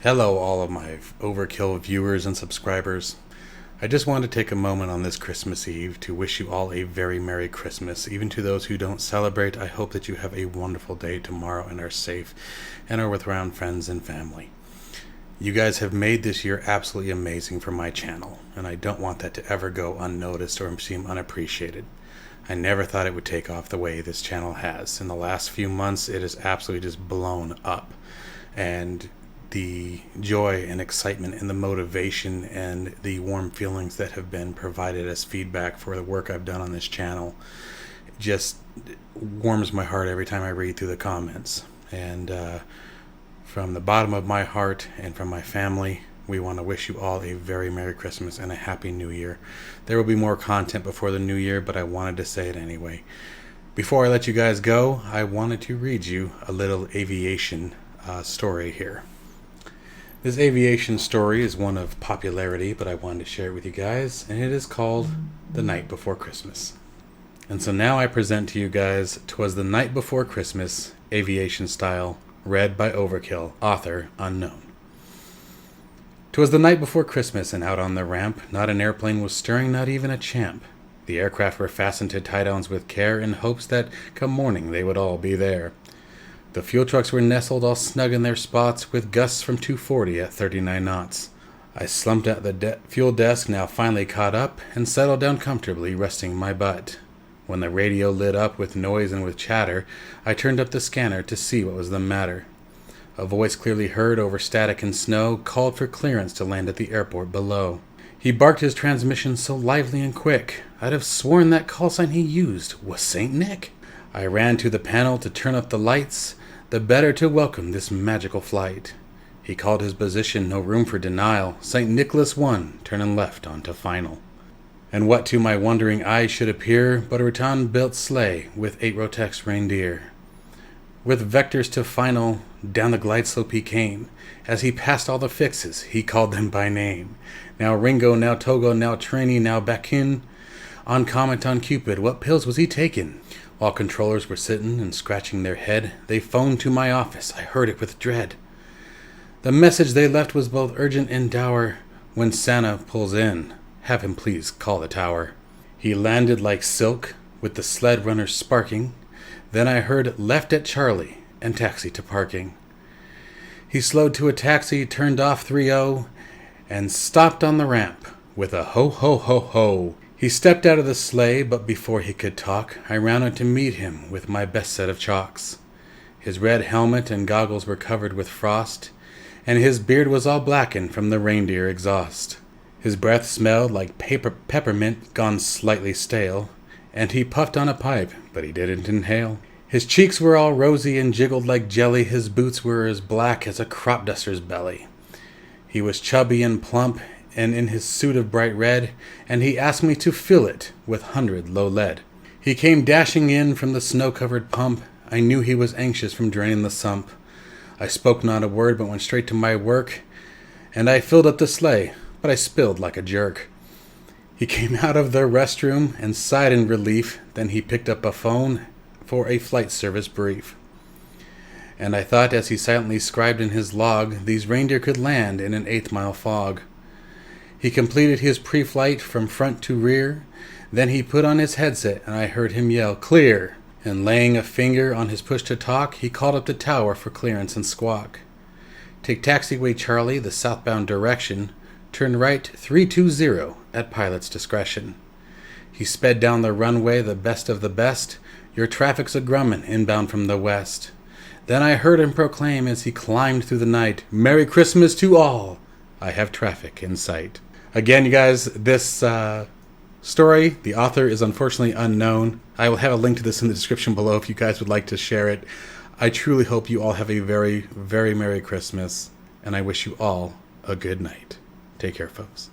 Hello all of my Overkill viewers and subscribers. I just wanted to take a moment on this Christmas Eve to wish you all a very Merry Christmas. Even to those who don't celebrate, I hope that you have a wonderful day tomorrow and are safe and are with around friends and family. You guys have made this year absolutely amazing for my channel, and I don't want that to ever go unnoticed or seem unappreciated. I never thought it would take off the way this channel has. In the last few months, it has absolutely just blown up. And the joy and excitement and the motivation and the warm feelings that have been provided as feedback for the work I've done on this channel just warms my heart every time I read through the comments. And from the bottom of my heart and from my family, we want to wish you all a very Merry Christmas and a Happy New Year. There will be more content before the New Year, but I wanted to say it anyway. Before I let you guys go, I wanted to read you a little aviation story here. This aviation story is one of popularity, but I wanted to share it with you guys, and it is called The Night Before Christmas. And so now I present to you guys "'Twas the Night Before Christmas," aviation style, read by Overkill, author unknown. 'Twas the night before Christmas, and out on the ramp, not an airplane was stirring, not even a champ. The aircraft were fastened to tie-downs with care, in hopes that come morning they would all be there. The fuel trucks were nestled all snug in their spots, with gusts from 240 at 39 knots. I slumped at the fuel desk, now finally caught up, and settled down comfortably, resting my butt. When the radio lit up with noise and with chatter, I turned up the scanner to see what was the matter. A voice clearly heard over static and snow called for clearance to land at the airport below. He barked his transmission so lively and quick, I'd have sworn that call sign he used was St. Nick. I ran to the panel to turn up the lights, the better to welcome this magical flight. He called his position, no room for denial, St. Nicholas 1, turning left onto final. And what to my wondering eyes should appear but a rattan-built sleigh with 8 Rotex reindeer. With vectors to final, down the glide slope he came. As he passed all the fixes, he called them by name. Now Ringo, now Togo, now Trini, now Bakin. On Comet, on Cupid, what pills was he taking? While controllers were sitting and scratching their head, they phoned to my office. I heard it with dread. The message they left was both urgent and dour. When Santa pulls in, have him please call the tower. He landed like silk, with the sled runners sparking. Then I heard left at Charlie and taxi to parking. He slowed to a taxi, turned off 3-0, and stopped on the ramp with a ho ho ho ho. He stepped out of the sleigh, but before he could talk, I rounded to meet him with my best set of chalks. His red helmet and goggles were covered with frost, and his beard was all blackened from the reindeer exhaust. His breath smelled like peppermint gone slightly stale, and he puffed on a pipe, but he didn't inhale. His cheeks were all rosy and jiggled like jelly, his boots were as black as a crop duster's belly. He was chubby and plump, and in his suit of bright red, and he asked me to fill it with 100 low lead. He came dashing in from the snow-covered pump. I knew he was anxious from draining the sump. I spoke not a word, but went straight to my work, and I filled up the sleigh, but I spilled like a jerk. He came out of the restroom and sighed in relief. Then he picked up a phone for a flight service brief. And I thought as he silently scribed in his log, these reindeer could land in an 8th-mile fog. He completed his pre-flight from front to rear. Then he put on his headset and I heard him yell, "Clear!" And laying a finger on his push-to-talk, he called up the tower for clearance and squawk. Take taxiway Charlie, the southbound direction. Turn right 320 at pilot's discretion. He sped down the runway, the best of the best. Your traffic's a grummin' inbound from the west. Then I heard him proclaim as he climbed through the night, "Merry Christmas to all! I have traffic in sight." Again, you guys, this story, the author is unfortunately unknown. I will have a link to this in the description below if you guys would like to share it. I truly hope you all have a very, very Merry Christmas, and I wish you all a good night. Take care, folks.